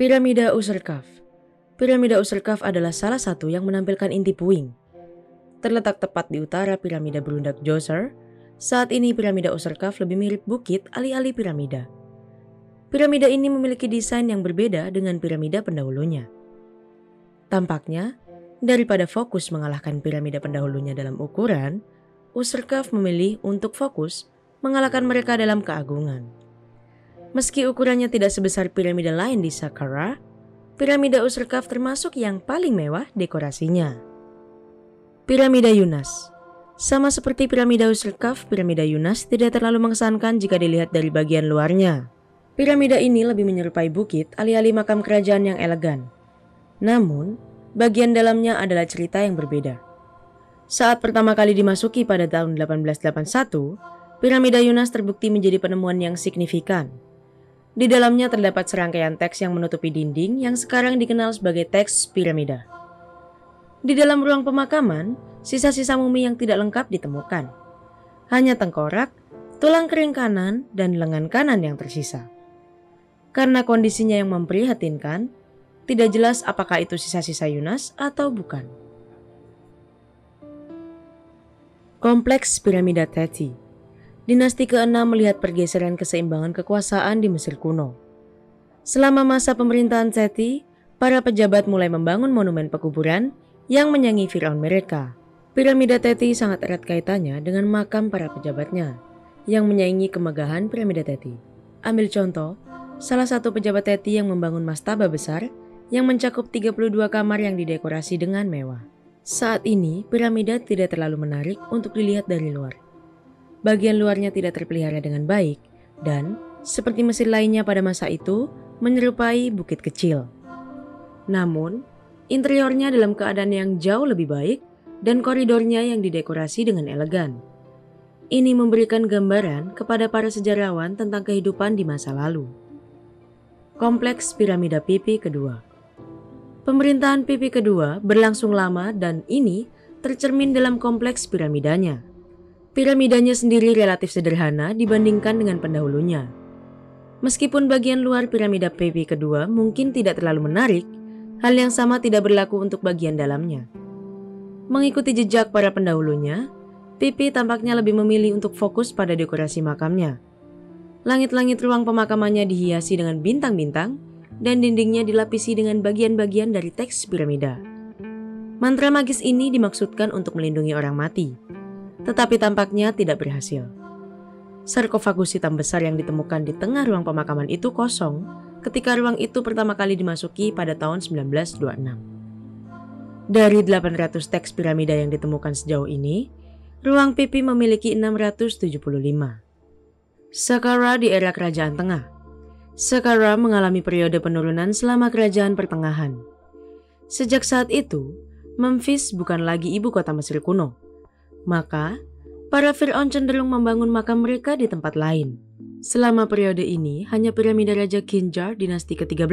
Piramida Userkaf. Piramida Userkaf adalah salah satu yang menampilkan inti puing. Terletak tepat di utara piramida berundak Djoser. Saat ini piramida Userkaf lebih mirip bukit alih-alih piramida. Piramida ini memiliki desain yang berbeda dengan piramida pendahulunya. Tampaknya, daripada fokus mengalahkan piramida pendahulunya dalam ukuran, Userkaf memilih untuk fokus mengalahkan mereka dalam keagungan. Meski ukurannya tidak sebesar piramida lain di Saqqara, piramida Userkaf termasuk yang paling mewah dekorasinya. Piramida Yunas. Sama seperti piramida Userkaf, piramida Yunas tidak terlalu mengesankan jika dilihat dari bagian luarnya. Piramida ini lebih menyerupai bukit alih-alih makam kerajaan yang elegan. Namun, bagian dalamnya adalah cerita yang berbeda. Saat pertama kali dimasuki pada tahun 1881, piramida Yunas terbukti menjadi penemuan yang signifikan. Di dalamnya terdapat serangkaian teks yang menutupi dinding yang sekarang dikenal sebagai teks piramida. Di dalam ruang pemakaman, sisa-sisa mumi yang tidak lengkap ditemukan. Hanya tengkorak, tulang kering kanan, dan lengan kanan yang tersisa. Karena kondisinya yang memprihatinkan, tidak jelas apakah itu sisa-sisa Yunas atau bukan. Kompleks Piramida Teti. Dinasti ke-6 melihat pergeseran keseimbangan kekuasaan di Mesir kuno. Selama masa pemerintahan Teti, para pejabat mulai membangun monumen pekuburan yang menyanyi Firaun mereka. Piramida Teti sangat erat kaitannya dengan makam para pejabatnya yang menyaingi kemegahan piramida Teti. Ambil contoh, salah satu pejabat Teti yang membangun mastaba besar yang mencakup 32 kamar yang didekorasi dengan mewah. Saat ini, piramida tidak terlalu menarik untuk dilihat dari luar. Bagian luarnya tidak terpelihara dengan baik dan, seperti Mesir lainnya pada masa itu, menyerupai bukit kecil. Namun, interiornya dalam keadaan yang jauh lebih baik dan koridornya yang didekorasi dengan elegan. Ini memberikan gambaran kepada para sejarawan tentang kehidupan di masa lalu. Kompleks Piramida Pipi kedua. Pemerintahan Pipi kedua berlangsung lama dan ini tercermin dalam kompleks piramidanya. Piramidanya sendiri relatif sederhana dibandingkan dengan pendahulunya. Meskipun bagian luar piramida Pipi kedua mungkin tidak terlalu menarik, hal yang sama tidak berlaku untuk bagian dalamnya. Mengikuti jejak para pendahulunya, Pipi tampaknya lebih memilih untuk fokus pada dekorasi makamnya. Langit-langit ruang pemakamannya dihiasi dengan bintang-bintang dan dindingnya dilapisi dengan bagian-bagian dari teks piramida. Mantra magis ini dimaksudkan untuk melindungi orang mati, tetapi tampaknya tidak berhasil. Sarkofagus hitam besar yang ditemukan di tengah ruang pemakaman itu kosong ketika ruang itu pertama kali dimasuki pada tahun 1926. Dari 800 teks piramida yang ditemukan sejauh ini, ruang Pipi memiliki 675. Saqqara di era Kerajaan Tengah. Saqqara mengalami periode penurunan selama Kerajaan Pertengahan. Sejak saat itu, Memphis bukan lagi ibu kota Mesir kuno. Maka, para Fir'aun cenderung membangun makam mereka di tempat lain. Selama periode ini, hanya piramida Raja Kinjar dinasti ke-13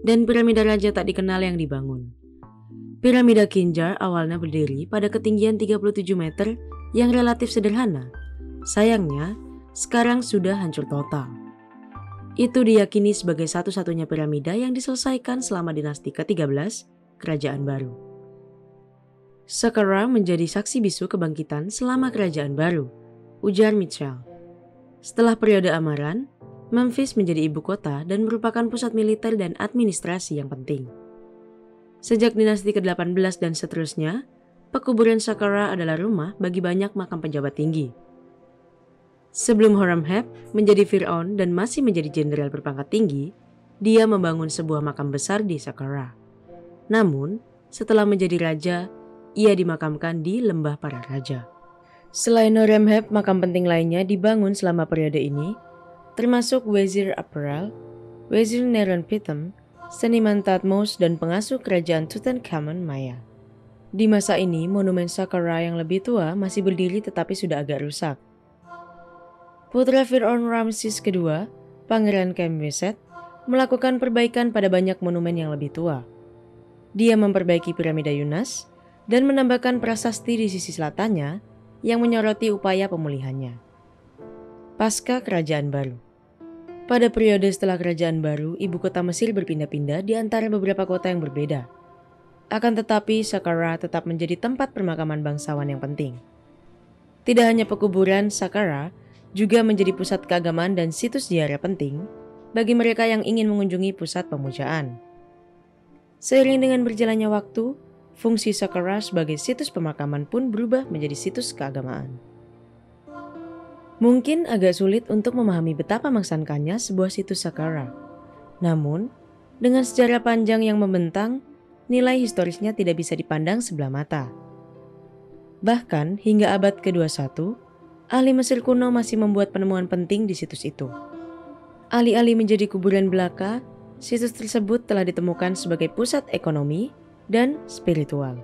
dan piramida Raja tak dikenal yang dibangun. Piramida Kinjar awalnya berdiri pada ketinggian 37 meter yang relatif sederhana. Sayangnya, sekarang sudah hancur total. Itu diyakini sebagai satu-satunya piramida yang diselesaikan selama dinasti ke-13, Kerajaan Baru. Saqqara menjadi saksi bisu kebangkitan selama Kerajaan Baru, ujar Mitchell. Setelah periode amaran, Memphis menjadi ibu kota dan merupakan pusat militer dan administrasi yang penting. Sejak dinasti ke-18 dan seterusnya, pekuburan Saqqara adalah rumah bagi banyak makam pejabat tinggi. Sebelum Horemheb menjadi Fir'aun dan masih menjadi jenderal berpangkat tinggi, dia membangun sebuah makam besar di Saqqara. Namun, setelah menjadi raja, ia dimakamkan di Lembah Para Raja. Selain Horemheb, makam penting lainnya dibangun selama periode ini, termasuk Wazir Apral, Wazir Nerenpithom, seniman Thutmose, dan pengasuh kerajaan Tutankhamun Maya. Di masa ini, monumen Saqqara yang lebih tua masih berdiri tetapi sudah agak rusak. Putra Fir'aun Ramses II, Pangeran Kemweset, melakukan perbaikan pada banyak monumen yang lebih tua. Dia memperbaiki piramida Yunas dan menambahkan prasasti di sisi selatannya yang menyoroti upaya pemulihannya. Pasca Kerajaan Baru. Pada periode setelah kerajaan baru, ibu kota Mesir berpindah-pindah di antara beberapa kota yang berbeda. Akan tetapi, Saqqara tetap menjadi tempat pemakaman bangsawan yang penting. Tidak hanya pekuburan, Saqqara juga menjadi pusat keagamaan dan situs ziarah penting bagi mereka yang ingin mengunjungi pusat pemujaan. Seiring dengan berjalannya waktu, fungsi Saqqara sebagai situs pemakaman pun berubah menjadi situs keagamaan. Mungkin agak sulit untuk memahami betapa mengesankannya sebuah situs Saqqara. Namun, dengan sejarah panjang yang membentang, nilai historisnya tidak bisa dipandang sebelah mata. Bahkan hingga abad ke-21, ahli Mesir kuno masih membuat penemuan penting di situs itu. Alih-alih menjadi kuburan belaka, situs tersebut telah ditemukan sebagai pusat ekonomi dan spiritual.